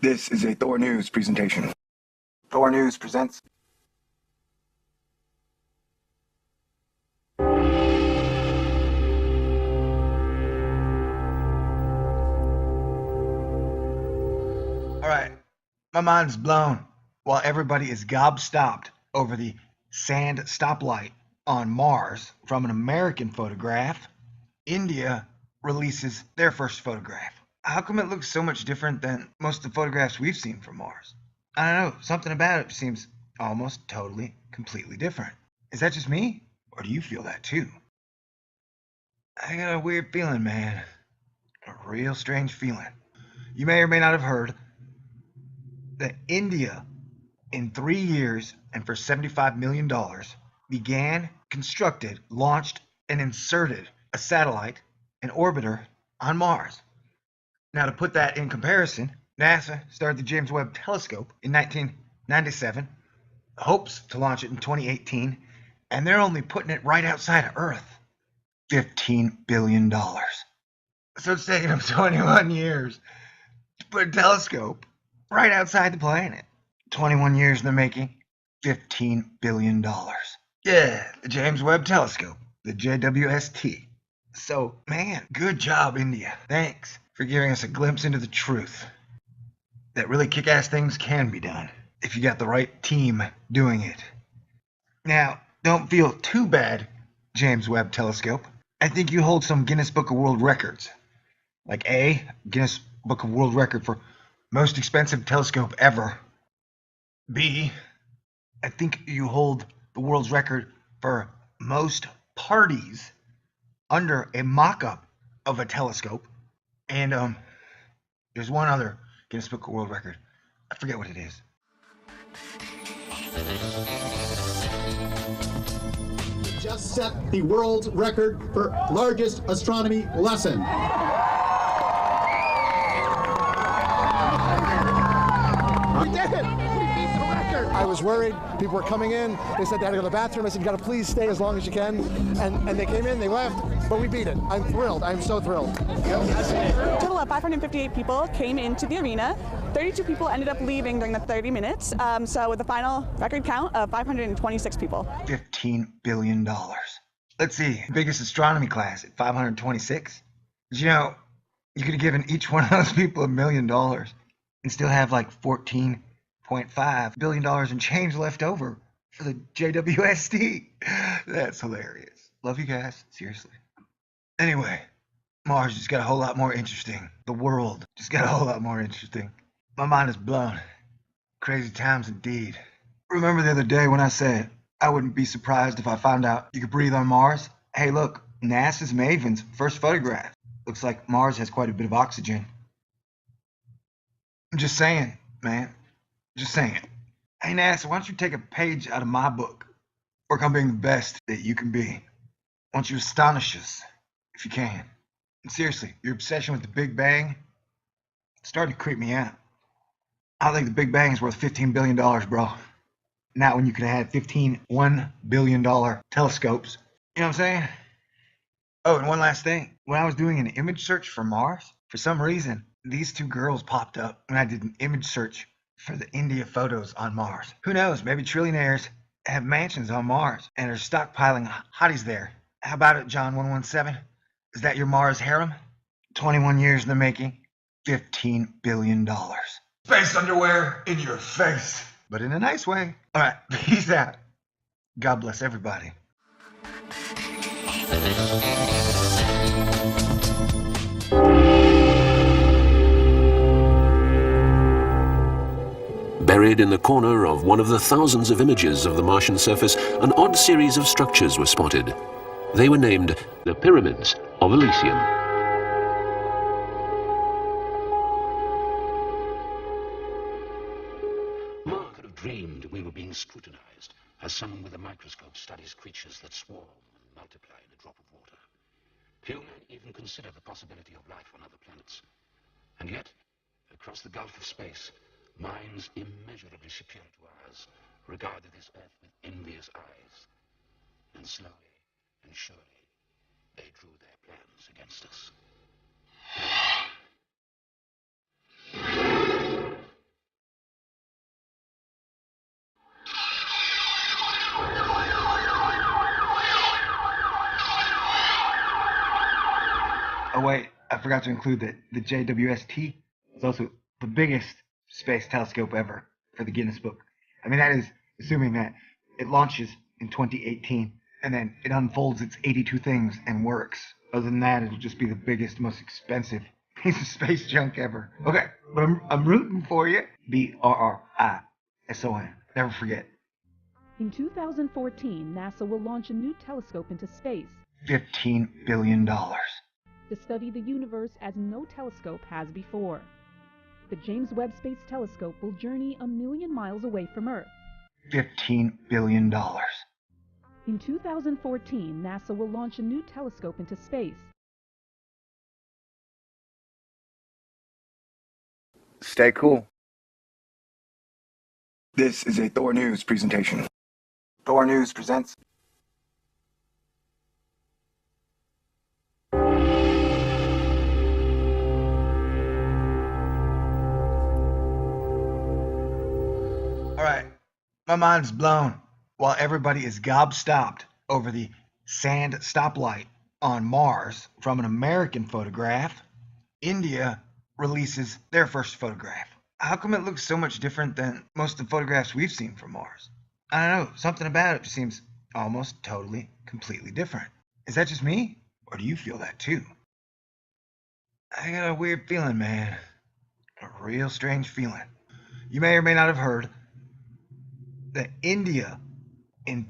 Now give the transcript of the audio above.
This is a Thor News presentation. Thor News presents... Alright, my mind's blown while everybody is gobstopped over the sand stoplight on Mars from an American photograph. India releases their first photograph. How come it looks so much different than most of the photographs we've seen from Mars? I don't know, something about it seems almost totally, completely different. Is that just me? Or do you feel that too? I got a weird feeling, man. A real strange feeling. You may or may not have heard that India, in 3 years and for $75 million, began, constructed, launched, and inserted a satellite, an orbiter, on Mars. Now, to put that in comparison, NASA started the James Webb Telescope in 1997, hopes to launch it in 2018, and they're only putting it right outside of Earth. $15 billion. So it's taken them 21 years to put a telescope right outside the planet. 21 years in the making, $15 billion. Yeah, the James Webb Telescope, the JWST. So, man, good job, India. Thanks for giving us a glimpse into the truth that really kick-ass things can be done if you got the right team doing it. Now, don't feel too bad, James Webb Telescope. I think you hold some Guinness Book of World Records. Like A, Guinness Book of World Record for most expensive telescope ever. B, I think you hold the world's record for most parties under a mock-up of a telescope. And there's one other Guinness Book of World Record. I forget what it is. Just set the world record for largest astronomy lesson. We did it! We beat the record! I was worried. People were coming in. They said they had to go to the bathroom. I said, you gotta please stay as long as you can. And they came in, they left, but we beat it. I'm thrilled. I'm so thrilled. A total of 558 people came into the arena. 32 people ended up leaving during the 30 minutes. So with a final record count of 526 people. $15 billion. Let's see, biggest astronomy class at 526. You know, you could have given each one of those people $1 million and still have like $14.5 billion in change left over for the JWST. That's hilarious. Love you guys, seriously. Anyway, Mars just got a whole lot more interesting. The world just got a whole lot more interesting. My mind is blown. Crazy times indeed. Remember the other day when I said I wouldn't be surprised if I found out you could breathe on Mars? Hey, look, NASA's Maven's first photograph. Looks like Mars has quite a bit of oxygen. I'm just saying, man. Just saying. Hey, NASA, why don't you take a page out of my book? Work on being the best that you can be. Why don't you astonish us, if you can? And seriously, your obsession with the Big Bang is starting to creep me out. I don't think the Big Bang is worth $15 billion, bro. Not when you could have had 15 $1 billion telescopes. You know what I'm saying? Oh, and one last thing. When I was doing an image search for Mars, for some reason, these two girls popped up when I did an image search for the India photos on Mars. Who knows? Maybe trillionaires have mansions on Mars and are stockpiling hotties there. How about it, John 117? Is that your Mars harem? 21 years in the making, $15 billion. Space underwear in your face. But in a nice way. All right, peace out. God bless everybody. Buried in the corner of one of the thousands of images of the Martian surface, an odd series of structures were spotted. They were named the Pyramids of Elysium. Mark could have dreamed we were being scrutinized as someone with a microscope studies creatures that swarm and multiply in a drop of water. Few men even consider the possibility of life on other planets. And yet, across the gulf of space, minds immeasurably superior to ours regarded this Earth with envious eyes. And slowly and surely, they drew their plans against us. way, I forgot to include that the JWST is also the biggest space telescope ever for the Guinness Book. I mean, that is assuming that it launches in 2018 and then it unfolds its 82 things and works. Other than that, it'll just be the biggest, most expensive piece of space junk ever. Okay, but I'm rooting for you. BRRISON. Never forget. In 2014, NASA will launch a new telescope into space $15 billion. to study the universe as no telescope has before. The James Webb Space Telescope will journey 1 million miles away from Earth. $15 billion. In 2014, NASA will launch a new telescope into space Stay cool. This is a Thor News presentation. Thor News presents. All right, my mind's blown while everybody is gobstopped over the sand stoplight on Mars from an American photograph. India releases their first photograph. How come it looks so much different than most of the photographs we've seen from Mars? I don't know, something about it just seems almost totally, completely different. Is that just me? Or do you feel that too? I got a weird feeling, man. A real strange feeling. You may or may not have heard that India in